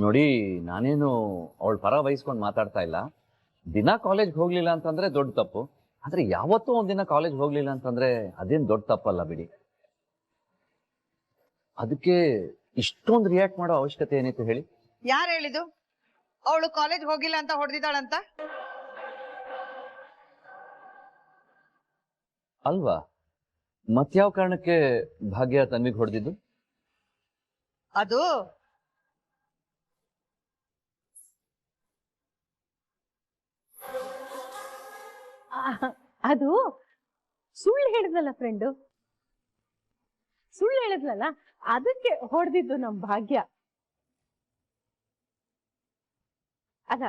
ನೋಡಿ, ನಾನೇನು ಅವಳ ಪರ ವಹಿಸ್ಕೊಂಡು ಮಾತಾಡ್ತಾ ಇಲ್ಲ. ದಿನ ಕಾಲೇಜ್ಗೆ ಹೋಗ್ಲಿಲ್ಲ ಅಂತಂದ್ರೆ ದೊಡ್ಡ ತಪ್ಪು. ಆದ್ರೆ ಯಾವತ್ತೂ ಒಂದಿನ ಕಾಲೇಜ್ ಹೋಗ್ಲಿಲ್ಲ ಅಂತಂದ್ರೆ ಅದೇನು ದೊಡ್ಡ ತಪ್ಪಲ್ಲ ಬಿಡಿ. ಅದಕ್ಕೆ ಇಷ್ಟೊಂದು ರಿಯಾಕ್ಟ್ ಮಾಡೋ ಅವಶ್ಯಕತೆ ಏನಿತ್ತು ಹೇಳಿ? ಯಾರು ಹೇಳಿದ್ದು ಅವಳು ಕಾಲೇಜ್ ಹೋಗಿಲ್ಲ ಅಂತ ಹೊಡೆದಿದ್ದಾಳಂತ? ಅಲ್ವಾ? ಮತ್ಯಾವ ಕಾರಣಕ್ಕೆ ಭಾಗ್ಯ ತನ್ವಿಗೆ ಹೊಡೆದಿದ್ದು? ಅದು ಅದು ಸುಳ್ಳು ಹೇಳಿದ್ನಲ್ಲ ಫ್ರೆಂಡು, ಸುಳ್ಳು ಹೇಳಿದ್ನಲ್ಲ, ಅದಕ್ಕೆ ಹೊಡೆದಿದ್ದು ನಮ್ ಭಾಗ್ಯ. ಅಲ್ಲ,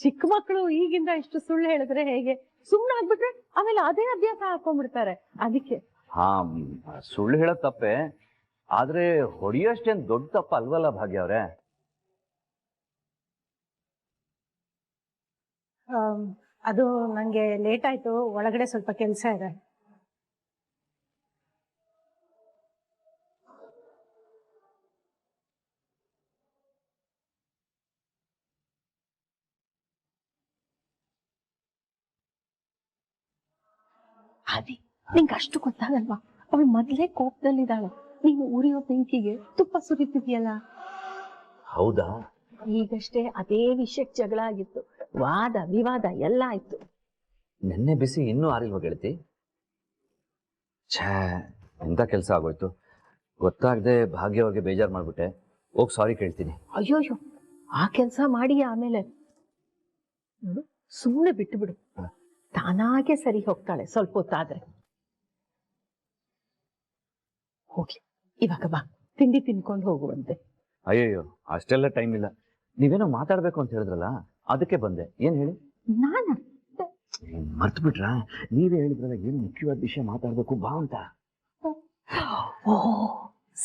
ಚಿಕ್ಕ ಮಕ್ಕಳು ಈಗಿಂದ ಇಷ್ಟು ಸುಳ್ಳು ಹೇಳಿದ್ರೆ ಹೇಗೆ? ಸುಮ್ಮನೆ ಆಗ್ಬಿಟ್ರೆ ಆಮೇಲೆ ಅದೇ ಅಭ್ಯಾಸ ಹಾಕೊಂಡ್ಬಿಡ್ತಾರೆ. ಅದಕ್ಕೆ ಹಾ, ಸುಳ್ಳು ಹೇಳೋದ್ ತಪ್ಪೆ, ಆದ್ರೆ ಹೊಡೆಯೋಷ್ಟೇನ್ ದೊಡ್ಡ ತಪ್ಪ ಅಲ್ವಲ್ಲ ಭಾಗ್ಯ ಅವ್ರೆ? ಅದು ನಂಗೆ ಲೇಟ್ ಆಯ್ತು, ಒಳಗಡೆ ಸ್ವಲ್ಪ ಕೆಲಸ ಇದೆ. ಅದೇ ನಿಂಗೆ ಅಷ್ಟು ಗೊತ್ತಾಗಲ್ವಾ? ಅವಳು ಮೊದ್ಲೇ ಕೋಪದಲ್ಲಿದ್ದಾಳೆ. ನೀನು ಉರಿಯೋ ಬೆಂಕಿಗೆ ತುಪ್ಪ ಸುರಿತಿದ್ಯಲ್ಲ. ಹೌದಾ? ಈಗಷ್ಟೇ ಅದೇ ವಿಷಯಕ್ಕೆ ಜಗಳ ಆಗಿತ್ತು, ವಾದ ವಿವಾದ ಎಲ್ಲ ಆಯ್ತು. ನೆನ್ನೆ ಬಿಸಿ ಇನ್ನೂ ಆರಿಲ್ವ ಗೆಳತಿ? ಛೇ, ಎಂತ ಕೆಲಸ ಆಗೋಯ್ತು. ಗೊತ್ತಾಗದೆ ಭಾಗ್ಯ ಅವ್ರಿಗೆ ಬೇಜಾರು ಮಾಡ್ಬಿಟ್ಟೆ. ಹೋಗಿ ಸಾರಿ ಕೇಳ್ತೀನಿ. ಅಯ್ಯೋಯ್ಯೋ, ಆ ಕೆಲಸ ಮಾಡಿ ಆಮೇಲೆ ನೋಡು, ಸುಮ್ಮನೆ ಬಿಟ್ಟು ಬಿಡು, ತಾನಾಗೆ ಸರಿ ಹೋಗ್ತಾಳೆ ಸ್ವಲ್ಪ ಹೊತ್ತಾದ್ರೆ. ಹೋಗಿ ಇವಾಗ ಬಾ, ತಿಂಡಿ ತಿನ್ಕೊಂಡು ಹೋಗುವಂತೆ. ಅಯ್ಯಯ್ಯೋ, ಅಷ್ಟೆಲ್ಲ ಟೈಮ್ ಇಲ್ಲ. ನೀವೇನೋ ಮಾತಾಡ್ಬೇಕು ಅಂತ ಹೇಳಿದ್ರಲ್ಲ, ಅದಕ್ಕೆ ಬಂದೆ. ಏನ್ ಹೇಳಿ? ನಾನ ಮರ್ತು ಬಿಟ್ರಾ? ನೀವೇ ಹೇಳಿದ್ರಲ್ಲ ಏನು ಮುಖ್ಯವಾದ ವಿಷಯ ಮಾತಾಡ್ಬೇಕು ಬಾ ಅಂತ. ಓ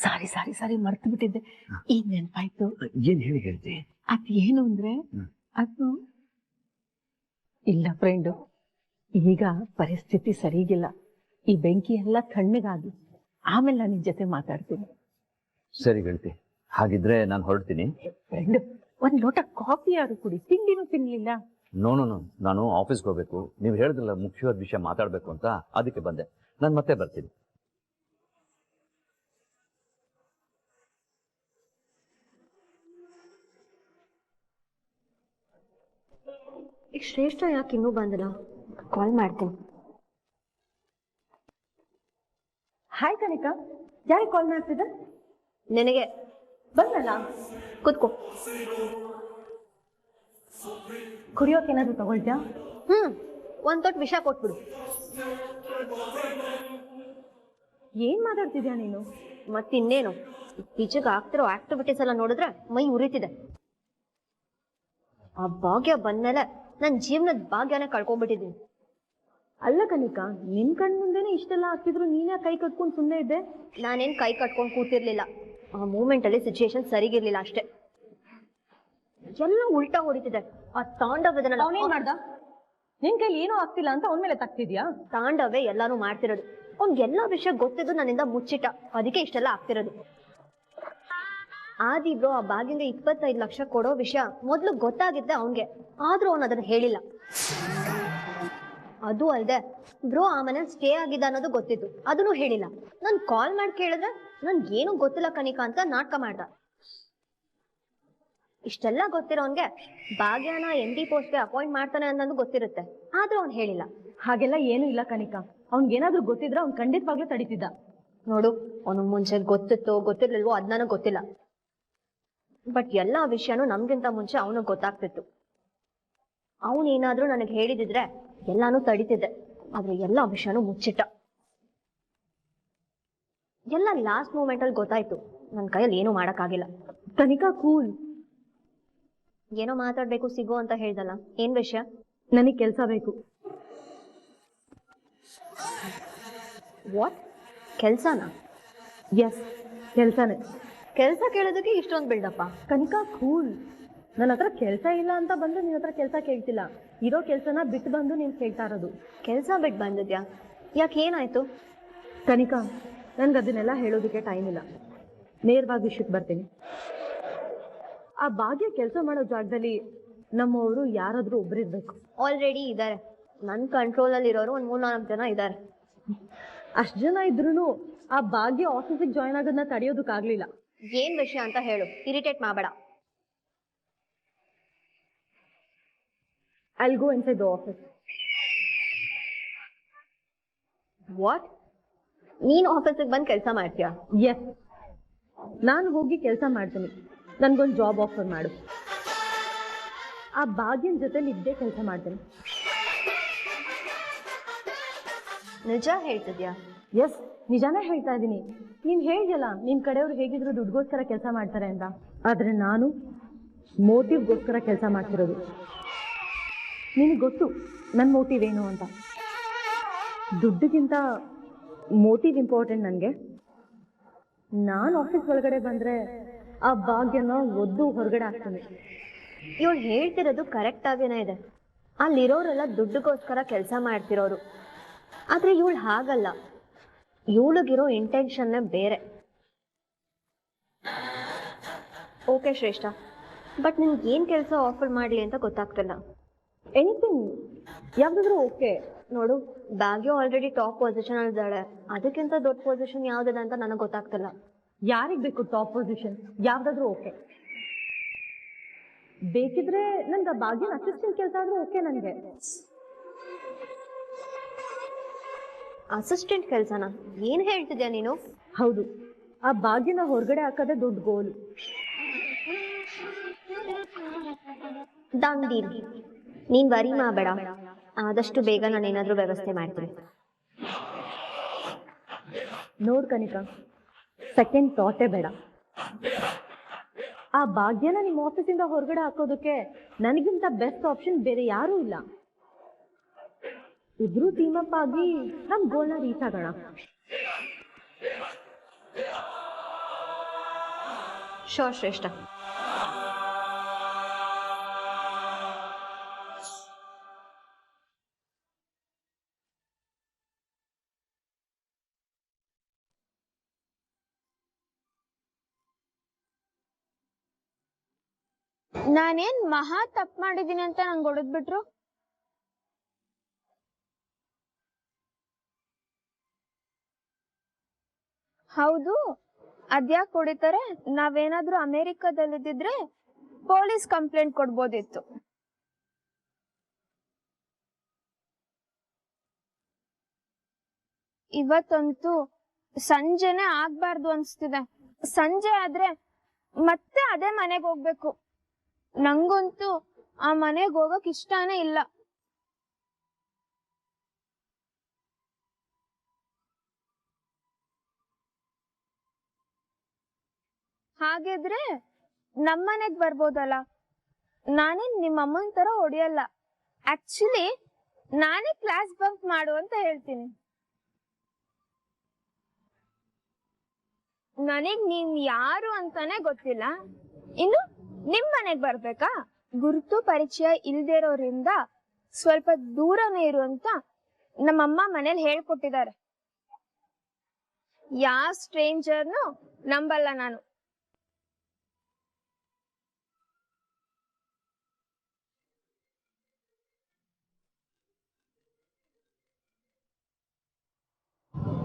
ಸಾರಿ ಸಾರಿ ಸಾರಿ, ಮರ್ತು ಬಿಟ್ಟಿದ್ದೆ. ಈಗ ನೆನ್ಪಾಯ್ತು. ಏನ್ ಹೇಳಿ ಹೇಳ್ತಿ? ಅದೇನು ಅಂದ್ರೆ, ಅದು ಇಲ್ಲ ಫ್ರೆಂಡು, ಈಗ ಪರಿಸ್ಥಿತಿ ಸರಿಗಿಲ್ಲ. ಈ ಬೆಂಕಿ ಎಲ್ಲ ತಣ್ಣಗಾಗಿ ಆಮೇಲೆ ನಾನು ನಿನ್ ಜೊತೆ ಮಾತಾಡ್ತೀನಿ. ಸರಿ ಗೆಳತಿ, ಹಾಗಿದ್ರೆ ನಾನು ಹೊರಡ್ತೀನಿ. ಫ್ರೆಂಡು, ಒಂದ್ ಲೋಟ ಕಾಫಿ ಯಾರು ಕುಡಿ, ತಿಂಡಿನೂ ತಿನ್ಲಿಲ್ಲ. ನೋ, ನಾನು ಆಫೀಸ್ಗೆ ಹೋಗ್ಬೇಕು. ನೀವು ಹೇಳಿದ್ರಲ್ಲ ಮುಖ್ಯವಾದ ವಿಷಯ ಮಾತಾಡ್ಬೇಕು ಅಂತ, ಅದಕ್ಕೆ ಬಂದೆ. ನಾನು ಮತ್ತೆ ಬರ್ತೀನಿ. ಈಗ ಶ್ರೇಷ್ಠ ಯಾಕೆ ಇನ್ನೂ ಬಂದಿಲ್ಲ? ಕಾಲ್ ಮಾಡ್ತೀನಿ. ಹಾಯ್ ಕನಿಕಾ, ಯಾರಿಗೆ ಕಾಲ್ ಮಾಡ್ತಿದ್ದ? ನಿನಗೆ. ಬಂದಲ್ಲ, ಕೂತ್ಕೋ. ಕುಡಿಯೋಕೆ ಏನಾದ್ರು ತಗೊಳ್ತ್ಯಾ? ಒಂದ್ ತೊಟ್ಟು ವಿಷ ಕೊಟ್ಬಿಡು. ಏನ್ ಮಾತಾಡ್ತಿದ್ಯಾ ನೀನು? ಮತ್ತಿನ್ನೇನು, ಈಚೆಗೆ ಆಗ್ತಿರೋ ಆಕ್ಟಿವಿಟೀಸ್ ಎಲ್ಲ ನೋಡಿದ್ರೆ ಮೈ ಉರಿತಿದೆ. ಆ ಭಾಗ್ಯ ಬಂದ್ಮೇಲೆ ನನ್ನ ಜೀವನದ ಭಾಗ್ಯನೇ ಕಳ್ಕೊಂಡ್ಬಿಟ್ಟಿದ್ದೀನಿ. ಅಲ್ಲ ಕನಿಕಾ, ನಿನ್ ಕಣ್ ಮುಂದೆನೆ ಇಷ್ಟೆಲ್ಲ ಆಗ್ತಿದ್ರು ನೀನೇ ಕೈ ಕಟ್ಕೊಂಡು ಸುಮ್ಮನೆ ಇದ್ದೆ. ನಾನೇನ್ ಕೈ ಕಟ್ಕೊಂಡು ಕೂತಿರ್ಲಿಲ್ಲ. ಆ ಮೂಮೆಂಟ್ ಅಲ್ಲಿ ಸಿಚುಯೇಷನ್ ಸರಿಗಿರ್ಲಿಲ್ಲ ಅಷ್ಟೇ. ಎಲ್ಲ ಉಲ್ಟಾ ಹೊಡಿತಿದೆ. ಆ ತಾಂಡವದನ್ನ ಅವನೇನ್ ಮಾಡ್ದ? ನಿನ್ ಕೈಲಿ ಏನೂ ಆಗ್ತಿಲ್ಲ ಅಂತ ಅವನ ಮೇಲೆ ತಗ್ತಿದ್ಯಾ? ತಾಂಡವೇ ಎಲ್ಲಾನು ಮಾಡ್ತಿರೋದು. ಅವ್ನಿಗೆಲ್ಲಾ ವಿಷಯ ಗೊತ್ತಿದ್ದು ನನ್ನಿಂದ ಮುಚ್ಚಿಟ್ಟ, ಅದಕ್ಕೆ ಇಷ್ಟೆಲ್ಲ ಆಗ್ತಿರೋದು. ಆದಿ ಬ್ರೋ ಆ ಭಾಗ್ಯಂಗೆ 25 ಲಕ್ಷ ಕೊಡೋ ವಿಷಯ ಮೊದ್ಲು ಗೊತ್ತಾಗಿದ್ದೆ ಅವನ್ಗೆ, ಆದ್ರೂ ಅವನ್ ಅದನ್ನ ಹೇಳಿಲ್ಲ. ಅದು ಅಲ್ದೆ ಬ್ರೋ ಆ ಮನೆ ಸ್ಟೇ ಆಗಿದ್ದ ಅನ್ನೋದು ಗೊತ್ತಿತ್ತು, ಅದನ್ನು ಹೇಳಿಲ್ಲ. ನಾನ್ ಕಾಲ್ ಮಾಡಿ ಕೇಳಿದ್ರೆ ನನ್ಗೇನು ಗೊತ್ತಿಲ್ಲ ಕನಿಕಾ ಅಂತ ನಾಟಕ ಮಾಡ್ದ. ಇಷ್ಟೆಲ್ಲ ಗೊತ್ತಿರೋನ್ಗೆ ಭಾಗ್ಯನ MD ಪೋಸ್ಟ್ಗೆ ಅಪಾಯಿಂಟ್ ಮಾಡ್ತಾನೆ ಅನ್ನೋದು ಗೊತ್ತಿರುತ್ತೆ, ಆದ್ರೂ ಅವ್ನ್ ಹೇಳಿಲ್ಲ. ಹಾಗೆಲ್ಲ ಏನು ಇಲ್ಲ ಕನಿಕಾ, ಅವ್ನ್ಗೇನಾದ್ರೂ ಗೊತ್ತಿದ್ರೆ ಅವ್ನ್ ಖಂಡಿತವಾಗ್ಲೂ ತಡೀತಿದ್ದ. ನೋಡು, ಅವನು ಮುಂಚೆ ಗೊತ್ತಿತ್ತೋ ಗೊತ್ತಿರ್ಲಿಲ್ವೋ ಅದ್ ನನಗ್ ಗೊತ್ತಿಲ್ಲ, ಬಟ್ ಎಲ್ಲಾ ವಿಷಯನೂ ನಮ್ಗಿಂತ ಮುಂಚೆ ಅವನಿಗೆ ಗೊತ್ತಾಗ್ತಿತ್ತು. ಅವನೇನಾದ್ರೂ ನನಗೆ ಹೇಳಿದಿದ್ರೆ ಎಲ್ಲಾನು ತಡೀತಿದ್ದೆ, ಆದ್ರೆ ಎಲ್ಲಾ ವಿಷಯನೂ ಮುಚ್ಚಿಟ್ಟ. ಎಲ್ಲ ಲಾಸ್ಟ್ ಮೂಮೆಂಟ್ ಅಲ್ಲಿ ಗೊತ್ತಾಯ್ತು. ನನ್ನ ಕೈಯಲ್ಲಿ ಏನೂ ಮಾಡಕ್ಕಾಗಿಲ್ಲ. ಕನಿಕಾ ಕೂಲ್. ಏನೋ ಮಾತಾಡ್ಬೇಕು ಸಿಗು ಅಂತ ಹೇಳ್ದಲ್ಲ, ಏನ್ ವಿಷಯ? ನನಗ್ ಕೆಲ್ಸ ಬೇಕು. ವಾಟ್? ಕೆಲ್ಸನಾ? ಎಸ್, ಕೆಲ್ಸನೇ. ಕೆಲ್ಸ ಕೇಳೋದಕ್ಕೆ ಇಷ್ಟೊಂದು ಬಿಲ್ಡಪ್ಪ? ಕನಿಕಾ ಕೂಲ್. ನನ್ನ ಹತ್ರ ಕೆಲ್ಸ ಇಲ್ಲ ಅಂತ ಬಂದು ನಿನ್ನ ಹತ್ರ ಕೆಲ್ಸ ಕೇಳ್ತಿಲ್ಲ, ಇರೋ ಕೆಲ್ಸನ ಬಿಟ್ಟು ಬಂದು ನೀನ್ ಕೇಳ್ತಾ ಇರೋದು. ಕೆಲ್ಸ ಬಿಟ್ಟು ಬಂದಿದ್ಯಾ? ಯಾಕೆ, ಏನಾಯ್ತು? ಕನಿಕಾ, ನನ್ಗೆ ಅದನ್ನೆಲ್ಲ ಹೇಳೋದಕ್ಕೆ ಟೈಮ್ ಇಲ್ಲ, ನೇರವಾಗಿ ವಿಷಯಕ್ಕೆ ಬರ್ತೀನಿ. ಆ ಭಾಗ್ಯ ಕೆಲಸ ಮಾಡೋ ಜಾಗದಲ್ಲಿ ನಮ್ಮವರು ಯಾರಾದ್ರೂ ಒಬ್ರಿರ್ಬೇಕು. ಆಲ್ರೆಡಿ ಇದ್ದಾರೆ. ನನ್ನ ಕಂಟ್ರೋಲಲ್ಲಿ ಇರೋರು ಒಂದು 3-4 ಜನ ಇದ್ದಾರೆ. ಅಷ್ಟು ಜನ ಇದ್ರೂ ಆ ಭಾಗ್ಯ ಆಫೀಸಿಗೆ ಜಾಯ್ನ್ ಆಗೋದನ್ನ ತಡೆಯೋದಕ್ಕಾಗ್ಲಿಲ್ಲ. ಏನ್ ವಿಷಯ ಅಂತ ಹೇಳು, ಇರಿಟೇಟ್ ಮಾಡಬೇಡ. I'll go inside the office. What? ನೀನ್ ಆಫೀಸಿಗೆ ಬಂದು ಕೆಲಸ ಮಾಡ್ತೀಯಾ? ಎಸ್, ನಾನು ಹೋಗಿ ಕೆಲಸ ಮಾಡ್ತೀನಿ. ನನ್ಗೊಂದು ಜಾಬ್ ಆಫರ್ ಮಾಡು. ಆ ಭಾಗ್ಯನ ಜೊತೆ ಇದ್ದೇ ಕೆಲಸ ಮಾಡ್ತೀನಿ. ನಿಜ ಹೇಳ್ತಿದ್ಯಾ? ಎಸ್, ನಿಜಾನೇ ಹೇಳ್ತಾ ಇದ್ದೀನಿ. ನೀನ್ ಹೇಳಿಯಲ್ಲ ನಿನ್ ಕಡೆಯವ್ರು ಹೇಗಿದ್ರು ದುಡ್ಗೋಸ್ಕರ ಕೆಲಸ ಮಾಡ್ತಾರೆ ಅಂತ. ಆದ್ರೆ ನಾನು ಮೋಟಿವ್ಗೋಸ್ಕರ ಕೆಲಸ ಮಾಡ್ತಿರೋದು. ನಿನಗೆ ಗೊತ್ತು ನನ್ನ ಮೋಟಿವ್ ಏನು ಅಂತ. ದುಡ್ಡಿಗಿಂತ ಮೋಟಿವ್ ಇಂಪಾರ್ಟೆಂಟ್ ನನಗೆ. ನಾನು ಆಫೀಸ್ ಒಳಗಡೆ ಬಂದ್ರೆ ಆ ಭಾಗ್ಯನ ಒದ್ದು ಹೊರಗಡೆ ಹಾಕ್ತೀನಿ. ಇವಳು ಹೇಳ್ತಿರೋದು ಕರೆಕ್ಟ್ ಆಗೇನೆ ಇದೆ. ಅಲ್ಲಿರೋರೆಲ್ಲ ದುಡ್ಡುಗೋಸ್ಕರ ಕೆಲಸ ಮಾಡ್ತಿರೋರು. ಆದ್ರೆ ಇವಳು ಹಾಗಲ್ಲ. ಇವಳಿಗಿರೋ ಇಂಟೆನ್ಷನ್ನೇ ಬೇರೆ. ಓಕೆ ಶ್ರೇಷ್ಠ, ಬಟ್ ನಿನ್ಗೆ ಏನು ಕೆಲಸ ಆಫರ್ ಮಾಡಲಿ ಅಂತ ಗೊತ್ತಾಗ್ತಿಲ್ಲ. ಎನಿಥಿಂಗ್, ಯಾವ್ದಾದ್ರು ಓಕೆ. ನೋಡು, ಭಾಗ್ಯ ಆಲ್ರೆಡಿ ಟಾಪ್ ಪೊಸಿಷನ್ ಇದ್ದಾಳೆ. ಅದಕ್ಕಿಂತ ದೊಡ್ಡ ಪೊಸಿಷನ್ ಯಾವ್ದಿದೆ ಅಂತ ನನಗೆ ಗೊತ್ತಾಗ್ತಿಲ್ಲ. ಯಾರಿಗೆ ಬೇಕು ಟಾಪ್ ಪೊಸಿಷನ್? ಯಾವ್ದಾದ್ರು ಓಕೆ. ಬೇಕಿದ್ರೆ ನನ್ಗೆ ಭಾಗ್ಯನ ಅಸಿಸ್ಟೆಂಟ್ ಕೆಲಸ ಆದ್ರೂ ಓಕೆ ನನಗೆ. ಅಸಿಸ್ಟೆಂಟ್ ಕೆಲಸನ? ಏನು ಹೇಳ್ತಿದ್ಯಾ ನೀನು? ಹೌದು, ಆ ಭಾಗ್ಯನ ಹೊರಗಡೆ ಹಾಕೋದೇ ದೊಡ್ಡ ಗೋಲು. Done deal. ನೀನ್ ವರಿ ಮಾಡಬೇಡ. ಆದಷ್ಟು ಬೇಗ ನಾನು ಏನಾದರೂ ವ್ಯವಸ್ಥೆ ಮಾಡ್ತೀನಿ. ನೋಡ್ ಕನಿಕಾ, ಸೆಕೆಂಡ್ ಥಾಟೇ ಬೇಡ. ಆ ಭಾಗ್ಯನ ನಿಮ್ಮ ಆಫೀಸಿಂದ ಹೊರಗಡೆ ಹಾಕೋದಕ್ಕೆ ನನಗಿಂತ ಬೆಸ್ಟ್ ಆಪ್ಷನ್ ಬೇರೆ ಯಾರೂ ಇಲ್ಲ. ಇಬ್ರು ಟೀಮ್ ಅಪ್ ಆಗಿ ನಮ್ ಗೋಲ್ನ ರೀಚ್ ಆಗೋಣ. ಶೋರ್ ಶ್ರೇಷ್ಠ. ನಾನೇನ್ ಮಹಾ ತಪ್ಪು ಮಾಡಿದೀನಿ ಅಂತ ನಂಗೆ ಹೊಡೆದ್ಬಿಟ್ರು. ಹೌದು, ಅದ್ಯಾಕೆ ಹೊಡಿತಾರೆ? ನಾವೇನಾದ್ರೂ ಅಮೆರಿಕದಲ್ಲಿದ್ದಿದ್ರೆ ಪೊಲೀಸ್ ಕಂಪ್ಲೇಂಟ್ ಕೊಡ್ಬೋದಿತ್ತು. ಇವತ್ತಂತೂ ಸಂಜೆನೆ ಆಗ್ಬಾರ್ದು ಅನ್ಸ್ತಿದೆ. ಸಂಜೆ ಆದ್ರೆ ಮತ್ತೆ ಅದೇ ಮನೆಗೆ ಹೋಗ್ಬೇಕು. ನಂಗಂತೂ ಆ ಮನೆಗೆ ಹೋಗಕ್ ಇಷ್ಟಾನೇ ಇಲ್ಲ. ಹಾಗಿದ್ರೆ ನಮ್ಮನೆಗ್ ಬರ್ಬೋದಲ್ಲ. ನಾನೇನ್ ನಿಮ್ಮ ಅಮ್ಮನ ತರ ಹೊಡಿಯಲ್ಲ. ಆಕ್ಚುಲಿ ನಾನೇ ಕ್ಲಾಸ್ ಬಂಕ್ ಮಾಡು ಅಂತ ಹೇಳ್ತೀನಿ. ನನಗ್ ನೀವ್ ಯಾರು ಅಂತಾನೆ ಗೊತ್ತಿಲ್ಲ, ಇನ್ನು ನಿಮ್ ಮನೆಗ್ ಬರ್ಬೇಕಾ? ಗುರುತು ಪರಿಚಯ ಇಲ್ದೇ ಇರೋರಿಂದ ಸ್ವಲ್ಪ ದೂರನೇ ಇರು ಅಂತ ನಮ್ಮಮ್ಮ ಮನೇಲಿ ಹೇಳ್ಕೊಟ್ಟಿದ್ದಾರೆ. ಯಾವ ಸ್ಟ್ರೇಂಜರ್ನು ನಂಬಲ್ಲ ನಾನು.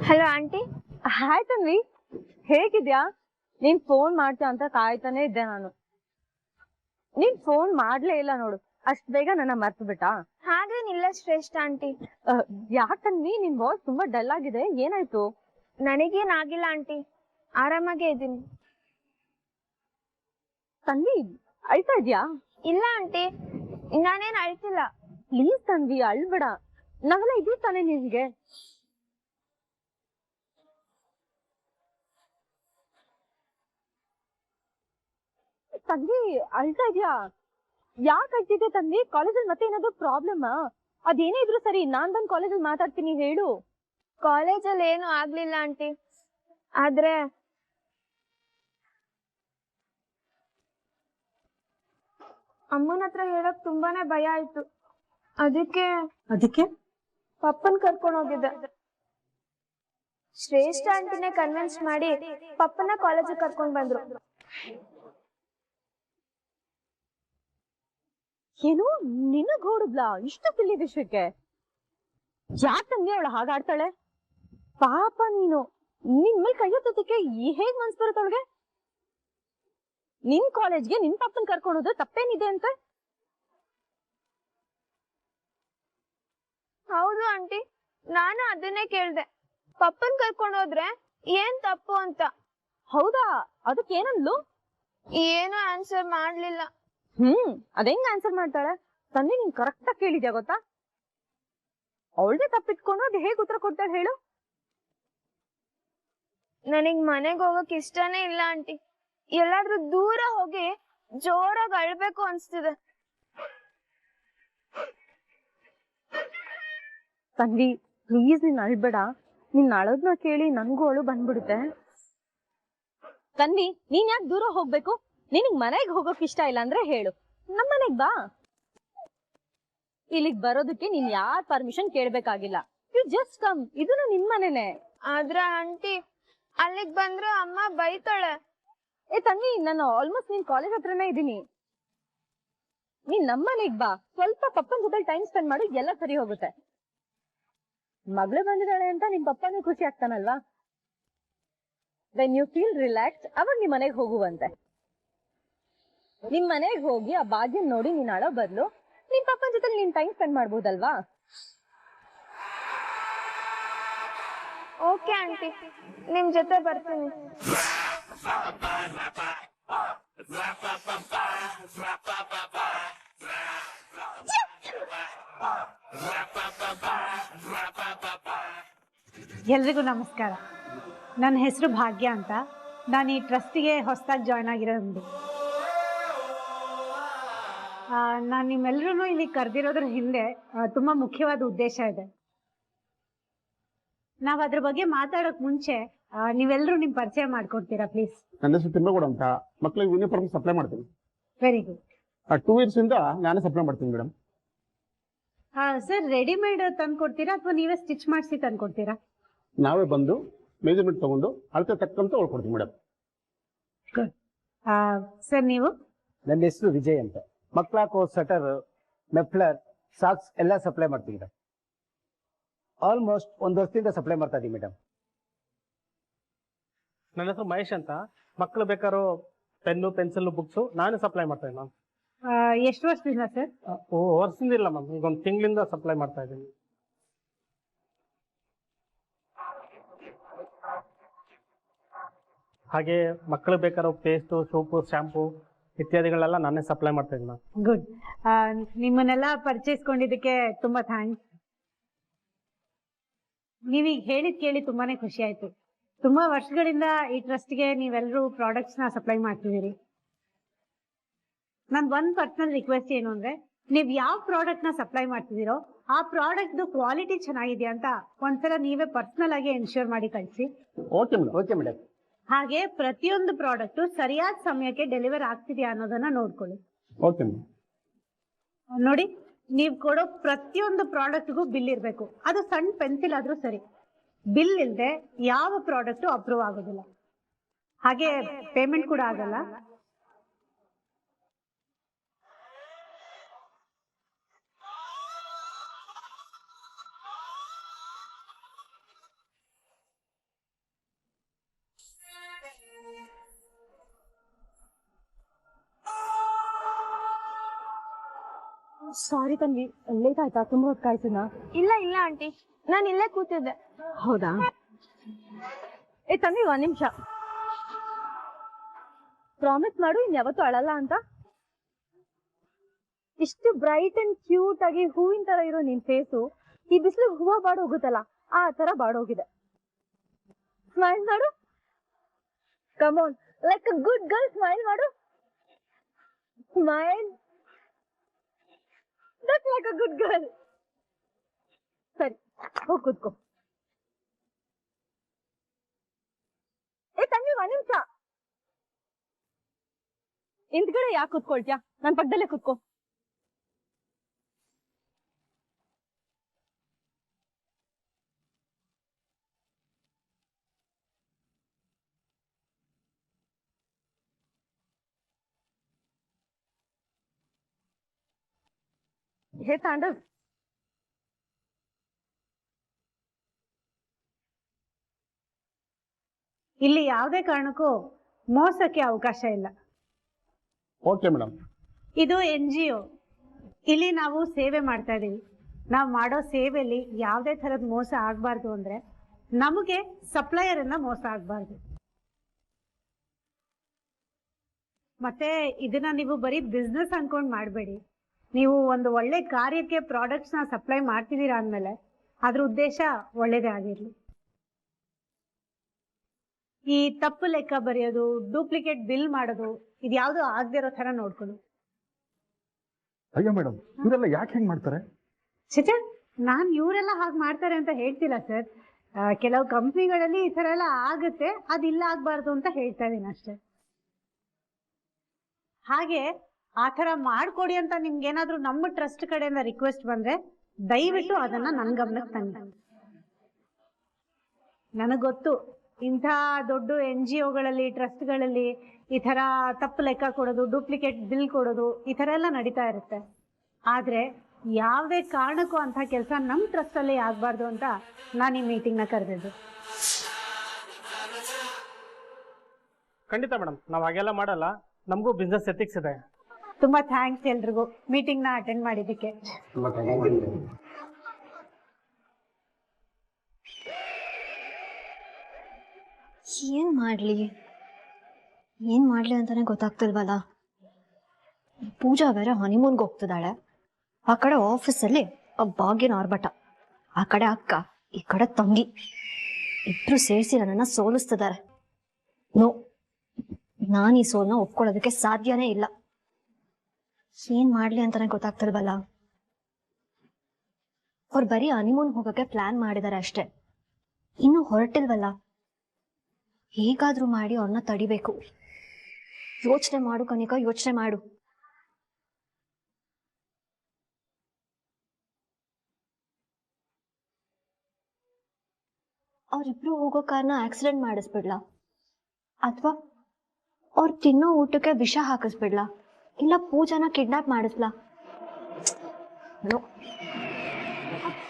Hello aunty. ಹಾಯ್ ತನ್ವಿ, ಹೇಗಿದ್ಯಾ? ನೀನ್ ಫೋನ್ ಮಾಡ್ತೀಯ ಅಂತ ಕಾಯ್ತಾನೆ ಇದ್ದೆ ನಾನು. ನೀನ್ ಫೋನ್ ಮಾಡ್ಲೇ ಇಲ್ಲ ನೋಡು. ಅಷ್ಟ್ ಬೇಗ ನನ್ನ ಮರ್ತು ಬಿಟ್ಟಾ? ಹಾಗೇನಿಲ್ಲ ಶ್ರೇಷ್ಠ ಆಂಟಿ. ಯಾಕನ್ವಿ ನಿನ್ ವಾಯ್ಸ್ ತುಂಬಾ ಡಲ್ ಆಗಿದೆ, ಏನಾಯ್ತು? ನನಗೇನಾಗಿಲ್ಲ ಆಂಟಿ, ಆರಾಮಾಗೇ ಇದ್ದೀನಿ. ತನ್ವಿ, ಅಳ್ತಾ ಇದ್ಯಾ? ಇಲ್ಲ ಆಂಟಿ, ನಾನೇನ್ ಅಳ್ತಿಲ್ಲ. ಪ್ಲೀಸ್ ತನ್ವಿ, ಅಳ್ಬೇಡ. ನಾವೆಲ್ಲ ಇದೀವಿ ತಾನೇ ನಿನ್ಗೆ. ತನ್ವಿ, ಅಳ್ತಾ ಇದ್ಯಾ? ಯಾಕೆ ಅಳ್ತಿದ್ದೆ ತನ್ವಿ? ಕಾಲೇಜಲ್ಲಿ ಮತ್ತೆ ಏನಾದ್ರು ಪ್ರಾಬ್ಲಮ್? ಅದೇನೇ ಇದ್ರು ಸರಿ, ನಾನ್ ಬಂದ್ ಕಾಲೇಜಲ್ಲಿ ಮಾತಾಡ್ತೀನಿ, ಹೇಳು. ಕಾಲೇಜಲ್ಲಿ ಏನು ಆಗ್ಲಿಲ್ಲ ಆಂಟಿ, ಆದ್ರೆ ಅಮ್ಮನ ಹತ್ರ ಹೇಳಕ್ ತುಂಬಾನೇ ಭಯ ಆಯ್ತು. ಅದಕ್ಕೆ ಪಪ್ಪನ್ ಕರ್ಕೊಂಡು ಹೋಗಿದ್ದೆ. ಶ್ರೇಷ್ಠ ಆಂಟಿನೇ ಕನ್ವಿನ್ಸ್ ಮಾಡಿ ಪಪ್ಪನ ಕಾಲೇಜಿಗೆ ಕರ್ಕೊಂಡ್ ಬಂದ್ರು. ಏನು ನಿನಗ್ ಹೊಡದ್ಲಾ ಇಷ್ಟು ಸಿಲ್ಲಿ ವಿಷಯಕ್ಕೆ? ಯಾಕಂಗೆ ಅವಳು ಹಾಗಾಡ್ತಾಳೆ? ಪಾಪ ನೀನು ನಿನ್ ಮೇಲೆ ಕೈ ಎತ್ತೋದಕ್ಕೆ ಹೇಗ್ ಮನ್ಸ್ ಬರುತ್ತೆ ಅವಳಿಗೆ? ನಿನ್ ಕಾಲೇಜ್ಗೆ ನಿನ್ ಪಾಪನ್ ಕರ್ಕೊಂಡು ಹೋದ್ರೆ ತಪ್ಪೇನಿದೆ ಅಂತ? ಹೌದು ಆಂಟಿ, ನಾನು ಅದನ್ನೇ ಕೇಳ್ದೆ, ಪಪ್ಪನ್ ಕರ್ಕೊಂಡು ಹೋದ್ರೆ ಏನ್ ತಪ್ಪು ಅಂತ. ಹೌದಾ, ಅದಕ್ಕೆ ಏನಂದ್ಲು? ಏನು ಆನ್ಸರ್ ಮಾಡ್ಲಿಲ್ಲ. ಅದೇಂಗ್ ಆನ್ಸರ್ ಮಾಡ್ತಾಳೆ? ತಂದೆ ನೀನ್ ಕರೆಕ್ಟ್ ಆಗಿ ಕೇಳಿದ್ಯಾ ಗೊತ್ತಾ? ಅವಳದೇ ತಪ್ಪಿಟ್ಕೊಂಡು ಅದು ಹೇಗ್ ಉತ್ತರ ಕೊಡ್ತಾಳೆ ಹೇಳು? ನನಗ್ ಮನೆಗ್ ಹೋಗಕ್ ಇಷ್ಟನೇ ಇಲ್ಲ ಆಂಟಿ. ಎಲ್ಲಾದ್ರೂ ದೂರ ಹೋಗಿ ಜೋರಾಗಿ ಅಳ್ಬೇಕು ಅನ್ಸ್ತಿದೆ. ತಂಗಿ ಪ್ಲೀಸ್ ನೀನ್ ಅಳ್ಬೇಡ. ನಿನ್ ಅಳೋದ್ನ ಕೇಳಿ ನನ್ಗೂ ಅಳು ಬಂದ್ಬಿಡುತ್ತೆ. ತಂದಿ ನೀನ್ ಯಾಕೆ ದೂರ ಹೋಗ್ಬೇಕು? ನಿನಗ್ ಮನೆಗ್ ಹೋಗೋಕ್ ಇಷ್ಟ ಇಲ್ಲ ಅಂದ್ರೆ ಹೇಳು, ನಮ್ ಮನೆಗ್ ಬಾ. ಇಲ್ಲಿಗ್ ಬರೋದಕ್ಕೆ ನೀನ್ ಯಾರ್ ಪರ್ಮಿಷನ್ ಕೇಳ್ಬೇಕಾಗಿಲ್ಲ. You just come. ಇದನ್ನು ನಿನ್ ಮನೆನೆ. ಆದ್ರೆ ಆಂಟಿ, ಅಲ್ಲಿಗ್ ಬಂದ್ರೆ ಅಮ್ಮ ಬೈತಾಳೆ. ತಂಗಿ ನಾನು ಆಲ್ಮೋಸ್ಟ್ ನಿನ್ ಕಾಲೇಜ್ ಹತ್ರನೇ ಇದೀನಿ. ನೀನ್ ನಮ್ಮನೆಗ್ ಬಾ, ಸ್ವಲ್ಪ ಪಪ್ಪನ್ ಜೊತೆ ಟೈಮ್ ಸ್ಪೆಂಡ್ ಮಾಡು, ಎಲ್ಲ ಸರಿ ಹೋಗುತ್ತೆ. ಮಗಳು ಬಂದಿದ್ದಾಳೆ ಅಂತ ನಿಮ್ ಪಪ್ಪನೂ ಖುಷಿ ಆಗ್ತಾನಲ್ವಾ? ವೆನ್ ಯು ಫೀಲ್ ರಿಲ್ಯಾಕ್ಸ್ ಅವಾಗ ನಿಮ್ ಮನೆಗ್ ಹೋಗುವಂತೆ. ನಿಮ್ ಮನೆಗ್ ಹೋಗಿ ಆ ಭಾಗ್ಯನ್ ನೋಡಿ ನೀನ್ ಅಳೋ ಬದ್ಲು ನಿಮ್ ಪಪ್ಪನ ಜೊತೆ ನೀನ್ ಟೈಮ್ ಸ್ಪೆಂಡ್ ಮಾಡ್ಬೋದಲ್ವಾ? ಓಕೆ ಆಂಟಿ, ನಿಮ್ ಜೊತೆ ಬರ್ತೀನಿ. ಎಲ್ರಿಗೂ ನಮಸ್ಕಾರ. ನನ್ನ ಹೆಸರು ಭಾಗ್ಯ ಅಂತ. ನಾನು ಈ ಟ್ರಸ್ಟಿಗೆ ಹೊಸದಾಗಿ ಜಾಯ್ನ್ ಆಗಿರೋದು. ನಾನು ನಿಮ್ಮೆಲ್ಲರೂ ಇಲ್ಲಿ ಕರೆದಿರೋದ್ರ ಹಿಂದೆ ತುಂಬ ಮುಖ್ಯವಾದ ಉದ್ದೇಶ ಇದೆ. ನಾವು ಅದ್ರ ಬಗ್ಗೆ ಮಾತಾಡೋಕೆ ಮುಂಚೆ ನೀವೆಲ್ಲರೂ ನಿಮ್ಮ ಪರಿಚಯ ಮಾಡ್ಕೊಡ್ತೀರಾ ಪ್ಲೀಸ್? ನನ್ನ ಹೆಸರು ತಿಮ್ಮಗೌಡ ಅಂತ. ಮಕ್ಕಳಿಗೆ ಯೂನಿಫಾರ್ಮ್ ಸಪ್ಲೈ ಮಾಡ್ತೀನಿ. Very good. 2 years ಇಂದ ನಾನೇ ಸಪ್ಲೈ ಮಾಡ್ತೀನಿ ಮೇಡಮ್. ಸರ್, ರೆಡಿಮೇಡ್ ತಂದು ಕೊಡ್ತೀರಾ ಅಥವಾ ನೀವೇ ಸ್ಟಿಚ್ ಮಾಡಿಸಿ ತಂದು ಕೊಡ್ತೀರಾ? ನಾವೇ ಬಂದು ಮೆಜರ್ಮೆಂಟ್ ತಗೊಂಡು ಅಳತೆ ತಕ್ಕಂತ ಹೊಳ್ಕೊಡ್ತೀವಿ ಮೇಡಮ್. ಸರ್, ನೀವು? ನನ್ನ ಹೆಸರು ವಿಜಯ್ ಅಂತ. ಮಕ್ಕಳ ಹಾಕೋ ಸ್ವೆಟರ್, ಮೆಫ್ಲರ್, ಸಾಕ್ಸ್ ಎಲ್ಲ ಸಪ್ಲೈ ಮಾಡ್ತೀವಿ ಮೇಡಮ್. ಆಲ್ಮೋಸ್ಟ್ 1 ವರ್ಷದಿಂದ ಸಪ್ಲೈ ಮಾಡ್ತಾ ಇದೀವಿ ಮೇಡಮ್. ನನ್ನ ಹೆಸರು ಮಹೇಶ್ ಅಂತ. ಮಕ್ಕಳು ಬೇಕಾರೋ ಪೆನ್ನು, ಪೆನ್ಸಿಲ್, ಬುಕ್ಸು ನಾನು ಸಪ್ಲೈ ಮಾಡ್ತಾ ಇದ್ದೀನಿ ಮ್ಯಾಮ್. ಎಷ್ಟು ವರ್ಷದಿಂದ ಸರ್? ವರ್ಷದಿಂದ ಇಲ್ಲ ಮ್ಯಾಮ್, ಈಗ 1 ತಿಂಗಳಿಂದ ಸಪ್ಲೈ ಮಾಡ್ತಾ ಇದ್ದೀನಿ. ಹಾಗೆ ಮಕ್ಕಳು ಬೇಕಾರೋ ಪೇಸ್ಟು, ಸೋಪು, ಶಾಂಪು ಇತ್ಯಾದಿಗಳೆಲ್ಲ ನಾನೇ ಸಪ್ಲೈ ಮಾಡ್ತಾ ಇದ್ದೀನಿ ಮ್ಯಾಮ್. ಗುಡ್. ನಿಮ್ಮನ್ನೆಲ್ಲ ಪರಿಚಯಿಸ್ಕೊಂಡಿದ್ದಕ್ಕೆ ತುಂಬಾ ಥ್ಯಾಂಕ್ಸ್. ನೀವೀಗ ಹೇಳಿದ್ ಕೇಳಿ ತುಂಬಾನೇ ಖುಷಿ ಆಯ್ತು. ತುಂಬಾ ವರ್ಷಗಳಿಂದ ಈ ಟ್ರಸ್ಟ್ಗೆ ನೀವೆಲ್ಲರೂ ಪ್ರಾಡಕ್ಟ್ಸ್ನ ಸಪ್ಲೈ ಮಾಡ್ತಿದ್ದೀರಿ. ನನ್ ಒಂದ್ ಪರ್ಸನಲ್ ರಿಕ್ವೆಸ್ಟ್ ಏನು ಅಂದ್ರೆ, ನೀವ್ ಯಾವ ಪ್ರಾಡಕ್ಟ್ ನ ಸಪ್ಲೈ ಮಾಡ್ತಿದ್ದೀರೋ ಆ ಪ್ರಾಡಕ್ಟ್ ಕ್ವಾಲಿಟಿ ಚೆನ್ನಾಗಿದೆಯಾ ಅಂತ ಒಂದ್ಸಲ ನೀವೇ ಪರ್ಸನಲ್ ಆಗಿ ಎನ್ಶ್ಯೂರ್ ಮಾಡಿ ಕಳಿಸಿ. Okay madam. Okay madam. ಹಾಗೆ ಪ್ರತಿಯೊಂದು ಪ್ರಾಡಕ್ಟ್ ಸರಿಯಾದ ಸಮಯಕ್ಕೆ ಡೆಲಿವರ್ ಆಗ್ತಿದೆಯಾ ಅನ್ನೋದನ್ನ ನೋಡ್ಕೊಳ್ಳಿ. Okay madam. ನೋಡಿ, ನೀವ್ ಕೊಡೋ ಪ್ರತಿಯೊಂದು ಪ್ರಾಡಕ್ಟ್ಗೂ ಬಿಲ್ ಇರ್ಬೇಕು. ಅದು ಸಣ್ಣ ಪೆನ್ಸಿಲ್ ಆದ್ರೂ ಸರಿ. ಬಿಲ್ ಇಲ್ಲದೆ ಯಾವ ಪ್ರಾಡಕ್ಟ್ ಅಪ್ರೂವ್ ಆಗೋದಿಲ್ಲ. ಹಾಗೆ ಪೇಮೆಂಟ್ ಕೂಡ ಆಗಲ್ಲ. ಸಾರಿ ತನ್ವಿ, ಲೇಟ್ ಆಯ್ತಾ? ತುಂಬಾ ಹೊತ್ತು ಕಾಯ್ಸಿನ? ಇಲ್ಲ ಇಲ್ಲ ಆಂಟಿ, ನಾನು ಇಲ್ಲೇ ಕೂತಿದ್ದೆ. ಹೌದಾ? ತನ್ವಿ, 1 ನಿಮಿಷ. ಪ್ರಾಮಿಸ್ ಮಾಡು ಇನ್ ಯಾವತ್ತೂ ಅಳಲ್ಲ ಅಂತ. ಇಷ್ಟು ಬ್ರೈಟ್ ಅಂಡ್ ಕ್ಯೂಟ್ ಆಗಿ ಹೂವಿನ ತರ ಇರೋ ನಿನ್ ಫೇಸು ಈ ಬಿಸಿಲಿಗೆ ಹೂವ ಬಾಡೋಗುತ್ತಲ್ಲ, ಆ ತರ ಬಾಡೋಗಿದೆ. ಸ್ಮೈಲ್ ಮಾಡು. Come on, like a good girl smile ಮಾಡು. Smile. That's like a good girl. ಸರಿ, ಹೋಗ್ ಕೂತ್ಕೋ. ತಂಗಿ, 1 ನಿಮಿಷ. ಹಿಂದ್ಗಡೆ ಯಾಕೆ ಕೂತ್ಕೊಳ್ತ್ಯಾ? ನನ್ ಪಕ್ಕದಲ್ಲೇ ಕೂತ್ಕೋ. ಹೇ ತಾಂಡವ್, ಇಲ್ಲಿ ಯಾವುದೇ ಕಾರಣಕ್ಕೂ ಮೋಸಕ್ಕೆ ಅವಕಾಶ ಇಲ್ಲ. Okay madam. ಇದು NGO. ಇಲ್ಲಿ ನಾವು ಸೇವೆ ಮಾಡ್ತಾ ಇದೀವಿ. ನಾವು ಮಾಡೋ ಸೇವೆಯಲ್ಲಿ ಯಾವುದೇ ಥರದ ಮೋಸ ಆಗಬಾರ್ದು ಅಂದ್ರೆ ನಮಗೆ ಸಪ್ಲೈಯರ್ ಇಂದ ಮೋಸ ಆಗಬಾರ್ದು. ಮತ್ತೆ ಇದನ್ನ ನೀವು ಬರೀ ಬಿಸ್ನೆಸ್ ಅನ್ಕೊಂಡ್ ಮಾಡಬೇಡಿ. ನೀವು ಒಂದು ಒಳ್ಳೆ ಕಾರ್ಯಕ್ಕೆ ಪ್ರಾಡಕ್ಟ್ಸ್ ನ ಸಪ್ಲೈ ಮಾಡ್ತಿದ್ದೀರಾ ಅಂದಮೇಲೆ ಅದ್ರ ಉದ್ದೇಶ ಒಳ್ಳೇದೇ ಆಗಿರ್ಲಿ. ಈ ತಪ್ಪು ಲೆಕ್ಕ ಬರೆಯೋದು, ಡೂಪ್ಲಿಕೇಟ್ ಬಿಲ್ ಮಾಡೋದು, ಇದ್ಯಾವುದು ಆಗದೆ ಇರೋ ತರ ನೋಡ್ಕೊಳ್ಳಿ. ಅಯ್ಯೋ ಮೇಡಮ್, ಇವರೆಲ್ಲ ಯಾಕೆ ಹೆಂಗ್ ಮಾಡ್ತಾರೆ? ಚಿಚೆ, ನಾನ್ ಇವರೆಲ್ಲ ಹಾಗೆ ಮಾಡ್ತಾರೆ ಅಂತ ಹೇಳ್ತಿಲ್ಲ ಸರ್. ಕೆಲವು ಕಂಪ್ನಿಗಳಲ್ಲಿ ಈ ತರ ಎಲ್ಲ ಆಗುತ್ತೆ, ಅದಿಲ್ಲ ಆಗ್ಬಾರ್ದು ಅಂತ ಹೇಳ್ತಾ ಇದೀನಿ ಅಷ್ಟೇ. ಹಾಗೆ ಆ ತರ ಮಾಡ್ಕೊಡಿ ಅಂತ ನಿಮ್ಗೆ ಏನಾದ್ರೂ ನಮ್ಮ ಟ್ರಸ್ಟ್ ಕಡೆಯಿಂದ ರಿಕ್ವೆಸ್ಟ್ ಬಂದ್ರೆ ದಯವಿಟ್ಟು ಅದನ್ನ ನನ್ ಗಮನಕ್ಕೆ ತನ್ನಿ. ನನಗ್ ಗೊತ್ತು, ಇಂಥ ದೊಡ್ಡ NGOಗಳಲ್ಲಿ, ಟ್ರಸ್ಟ್ಗಳಲ್ಲಿ ಈ ತರ ತಪ್ಪು ಲೆಕ್ಕ ಕೊಡೋದು, ಡೂಪ್ಲಿಕೇಟ್ ಬಿಲ್ ಕೊಡೋದು, ಈ ತರ ಎಲ್ಲ ನಡೀತಾ ಇರುತ್ತೆ. ಆದ್ರೆ ಯಾವುದೇ ಕಾರಣಕ್ಕೂ ಅಂತ ಕೆಲಸ ನಮ್ಮ ಟ್ರಸ್ಟ್ ಅಲ್ಲಿ ಆಗ್ಬಾರ್ದು ಅಂತ ನಾನು ಈ ಮೀಟಿಂಗ್ ನ ಕರೆದಿದ್ದು. ಖಂಡಿತ ಮೇಡಮ್, ನಾವು ಹಾಗೆಲ್ಲ ಮಾಡಲ್ಲ. ನಮಗೂ ಬಿಸ್ನೆಸ್ ಎಥಿಕ್ಸ್ ಇದೆ. ತುಂಬಾ ಥ್ಯಾಂಕ್ಸ್ ಎಲ್ರಿಗೂ ಮೀಟಿಂಗ್ ನ ಅಟೆಂಡ್ ಮಾಡಿದ್ದಕ್ಕೆ. ಏನ್ ಮಾಡ್ಲಿ ಅಂತಾನೆ ಗೊತ್ತಾಗ್ತಿಲ್ವಲ್ಲ. ಪೂಜಾ ಬೇರೆ ಹನಿಮೂನ್ಗೆ ಹೋಗ್ತಿದ್ದಾಳೆ. ಆ ಕಡೆ ಆಫೀಸಲ್ಲಿ ಭಾಗ್ಯನ ಆರ್ಭಟ, ಆ ಕಡೆ ಅಕ್ಕ, ಈ ಕಡೆ ತಂಗಿ, ಇಬ್ರು ಸೇರಿಸಿ ನನ್ನನ್ನ ಸೋಲಿಸ್ತಿದ್ದಾರೆ. ನೋ, ನಾನು ಈ ಸೋಲ್ನ ಒಪ್ಕೊಳ್ಳೋದಕ್ಕೆ ಸಾಧ್ಯನೇ ಇಲ್ಲ. ಏನ್ ಮಾಡ್ಲಿ ಅಂತಾನೆ ಗೊತ್ತಾಗ್ತಿಲ್ವಲ್ಲ. ಅವ್ರು ಬರೀ ಹನಿಮೂನ್ ಹೋಗಕ್ಕೆ ಪ್ಲಾನ್ ಮಾಡಿದಾರೆ ಅಷ್ಟೇ, ಇನ್ನು ಹೊರಟಿಲ್ವಲ್ಲ. ಹೇಗಾದ್ರೂ ಮಾಡಿ ಅವ್ರನ್ನ ತಡಿಬೇಕು. ಯೋಚನೆ ಮಾಡು ಕನಿಕಾ, ಯೋಚನೆ ಮಾಡು. ಅವ್ರಿಬ್ರು ಹೋಗೋ ಕಾರಣ ಆಕ್ಸಿಡೆಂಟ್ ಮಾಡಿಸ್ಬಿಡ್ಲಾ, ಅಥವಾ ಅವ್ರು ತಿನ್ನೋ ಊಟಕ್ಕೆ ವಿಷ ಹಾಕಿಸ್ಬಿಡ್ಲಾ, ಇಲ್ಲ ಪೂಜಾನ ಕಿಡ್ನಾಪ್ ಮಾಡಿಸ್ಲಾ?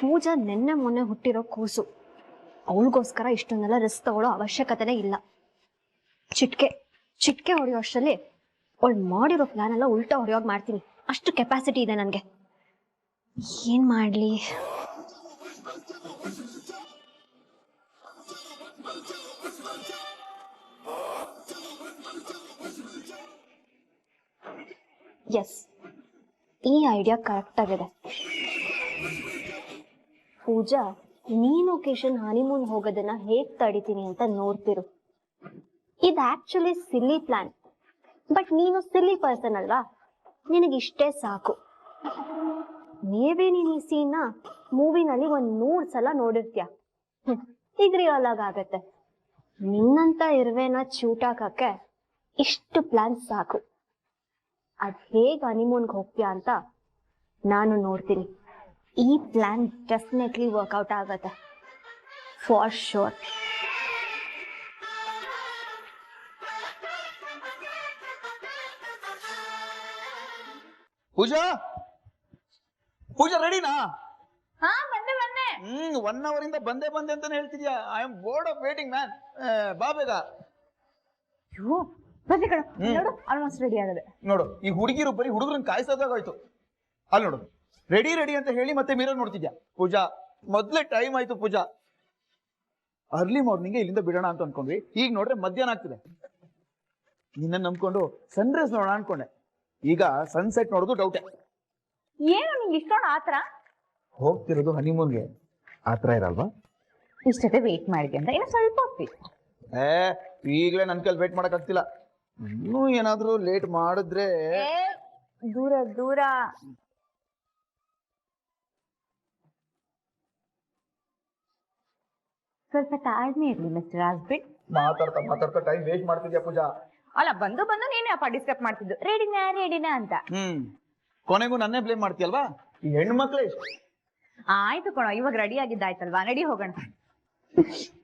ಪೂಜಾ ನೆನ್ನೆ ಮೊನ್ನೆ ಹುಟ್ಟಿರೋ ಕೂಸು, ಅವಳಿಗೋಸ್ಕರ ಇಷ್ಟೊಂದೆಲ್ಲ ರಿಸ್ಕ್ ತಗೊಳ್ಳೋ ಅವಶ್ಯಕತೆನೇ ಇಲ್ಲ. ಚಿಟ್ಕೆ ಹೊಡೆಯೋ ಅಷ್ಟರಲ್ಲಿ ಅವಳು ಮಾಡಿರೋ ಪ್ಲಾನ್ ಎಲ್ಲ ಉಲ್ಟಾ ಹೊಡೆಯೋಗಿ ಮಾಡ್ತೀನಿ. ಅಷ್ಟು ಕೆಪಾಸಿಟಿ ಇದೆ ನನಗೆ. ಏನ್ ಮಾಡ್ಲಿ? ಎಸ್, ಈ ಐಡಿಯಾ ಕರೆಕ್ಟ್ ಆಗಿದೆ. ಪೂಜಾ, ನೀನ್ ಒಕೇಶನ್ ಹನಿಮೂನ್ ಹೋಗೋದನ್ನ ಹೇಗ್ ತಡಿತೀನಿ ಅಂತ ನೋಡ್ತಿರು. ಇದು ಆಕ್ಚುಲಿ ಸಿಲ್ಲಿ ಪ್ಲಾನ್, ಬಟ್ ನೀನು ಸಿಲ್ಲಿ ಪರ್ಸನ್ ಅಲ್ವಾ, ನಿನಗಿಷ್ಟೇ ಸಾಕು. ಮೇ ಬಿ ನೀನ್ ಈ ಸೀನ್ ಮೂವಿನಲ್ಲಿ 100 ಸಲ ನೋಡಿರ್ತೀಯ. ಈಗ ರಿಯಲ್ ಆಗತ್ತೆ. ನಿನ್ನಂತ ಇರುವೆನ ಚೂಟಾಕಕ್ಕೆ ಇಷ್ಟು ಪ್ಲಾನ್ ಸಾಕು. ಅದ್ ಹೇಗ್ ಹನಿಮೂನ್ಗೆ ಹೋಗ್ತೀಯ ಅಂತ ನಾನು ನೋಡ್ತೀನಿ. ಈ ಪ್ಲಾನ್ ಡೆಫಿನೆಟ್ಲಿ ವರ್ಕೌಟ್ ಆಗತ್ತೆ, ಫಾರ್ ಶೋರ್. ಪೂಜಾ, ಪೂಜಾ ರೆಡಿನಾ? ಹಾ, ಬಂದೆ. 1 hour ಇಂದ ಬಂದೆ ಅಂತಾನೆ ಹೇಳ್ತಿದ್ಯಾ. I am board of waiting man. ಬಾ ಬೇಗ. ನೋಡು, ಆಲ್ಮೋಸ್ಟ್ ರೆಡಿ ಆಗದೆ. ನೋಡು, ಈ ಹುಡುಗಿರು ಬರೀ ಹುಡುಗರನ್ನ ಕಾಯಿಸೋದಾಗೋಯ್ತು. ಅಲ್ಲಿ ನೋಡು, ರೆಡಿ ಅಂತ ಹೇಳಿ ಮತ್ತೆ ಮಿರರ್ ನೋಡ್ತಿದ್ಯಾ. ಪೂಜಾ, ಮೊದ್ಲೇ ಟೈಮ್ ಆಯ್ತು. ಪೂಜಾ, ಅರ್ಲಿ ಮಾರ್ನಿಂಗ್ ಇಲ್ಲಿಂದ ಬಿಡೋಣ ಅಂತ ಅನ್ಕೊಂಡ್ವಿ. ಈಗ ನೋಡ್ರೆ ಮಧ್ಯಾಹ್ನ ಆಗ್ತಿದೆ. ನಿನ್ನ ನಂಬ್ಕೊಂಡು ಸನ್ರೈಸ್ ನೋಡೋಣ ಅನ್ಕೊಂಡೆ. ಈಗ ಸನ್ಸೆಟ್ ನೋಡೋದು ಡೌಟೆ. ಏನು ನಿಂಗೆ ಇಷ್ಟೊಂದು ಆತರ? ಹೋಗ್ತಿರೋದು ಹನಿಮೂನ್ಗೆ, ಆತರ ಇರಲ್ವಾ? ಇಷ್ಟೊತ್ತೆ ವೇಟ್ ಮಾಡಿದೆ ಅಂತ ಇನ್ನು ಸ್ವಲ್ಪ ಹೊತ್ತು. ಈಗಲೇ ನನ್ ಕೈಲಿ ವೇಟ್ ಮಾಡಕ್ ಆಗ್ತಿಲ್ಲ. ಇನ್ನೂ ಏನಾದ್ರೂ ಲೇಟ್ ಮಾಡಿದ್ರೆ ದೂರ ಸ್ವಲ್ಪ ತಾಳ್ಮೆ ಇರ್ಲಿ ಮಿಸ್ಟರ್ ರಾಜ್ಬಿಟ್. ಮಾತಾಡ್ತಾ ಟೈಮ್ ವೇಸ್ಟ್ ಮಾಡ್ತಿದ್ಯಾ ಪೂಜಾ. ಅಲ್ಲ, ಬಂದು ನೀನೇ ಅಪ್ಪ ಡಿಸ್ಕಸ್ ಮಾಡ್ತಿದ್ದು ರೆಡಿನಾ ಅಂತ. ಕೊನೆಗೂ ನನ್ನೇ ಬ್ಲೇಮ್ ಮಾಡ್ತೀಯಲ್ವಾ? ಈ ಹೆಣ್ಣು ಮಕ್ಳೇ. ಆಯ್ತು ಕಣೋ, ಇವಾಗ ರೆಡಿ ಆಗಿದ್ದಾಯ್ತಲ್ವಾ, ನಡಿ ಹೋಗೋಣ.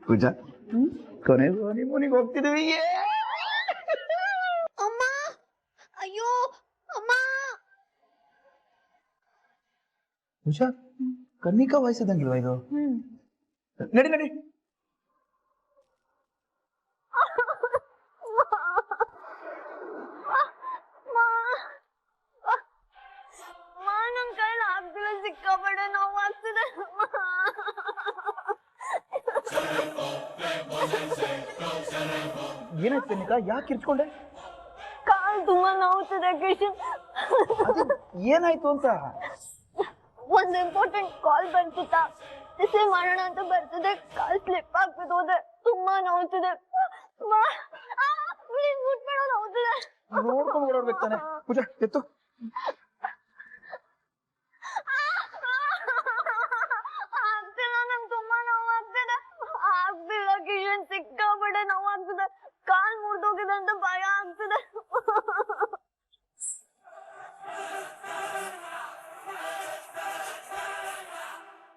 ಪೂಜಾ, ಕೊನೆಗೂ ಹನಿಮೂನಿಗೆ ಹೋಗ್ತಿದ್ವಿ. ಅಮ್ಮ, ಅಯ್ಯೋ ಅಮ್ಮ. ಪೂಜಾ ಕನ್ನಿಕಾ ವಯಸ್ಸದಂಗಿಲ್ವಾ ಇದು? ನಡಿ ನಡಿ. ನನ್ ಕೈಲಿ ಆಗ್ತಿಲ್ಲ, ಸಿಕ್ಕಾಪಟ್ಟೆ ನೋವಾಗ್ತಿದೆ. ಏನಾಯ್ತು ಕನ್ನಿಕಾ? ಯಾಕೆ ಕಿರ್ಚ್ಕೊಂಡೆ? ಕಾಲ್ ತುಂಬಾ ನೋವುತ್ತಿದೆ ಕಿಶನ್. ಏನಾಯ್ತು ಅಂತ? ಒಂದು ಇಂಪಾರ್ಟೆಂಟ್ ಕಾಲ್ ಬಂತಿತ್ತ, ರಿಸೀವ್ ಮಾಡೋಣ ಅಂತ ಬರ್ತದೆ, ಕಾಲ್ ಸ್ಲಿಪ್ ಆಗ್ಬಿಟ್ಟು ಹೋದೆ, ತುಂಬಾ ನೋವುತ್ತಿದೆ. ಪ್ಲೀಸ್ ಮುಟ್ಬೇಡ, ನೋವುತ್ತಿದೆ. ನೋಡ್ಕೊಂಡು ಓಡಾಡ್ಬೇಕು ತಾನೆ. ಪೂಜಾ ಎತ್ತು. ಆಗ್ತಿಲ್ಲ, ನಂಗೆ ತುಂಬಾ ನೋವಾಗ್ತಿದೆ. ಆಗ್ತಿಲ್ಲ ಕಿಶನ್, ಸಿಕ್ಕಾಪಟ್ಟೆ ನೋವು.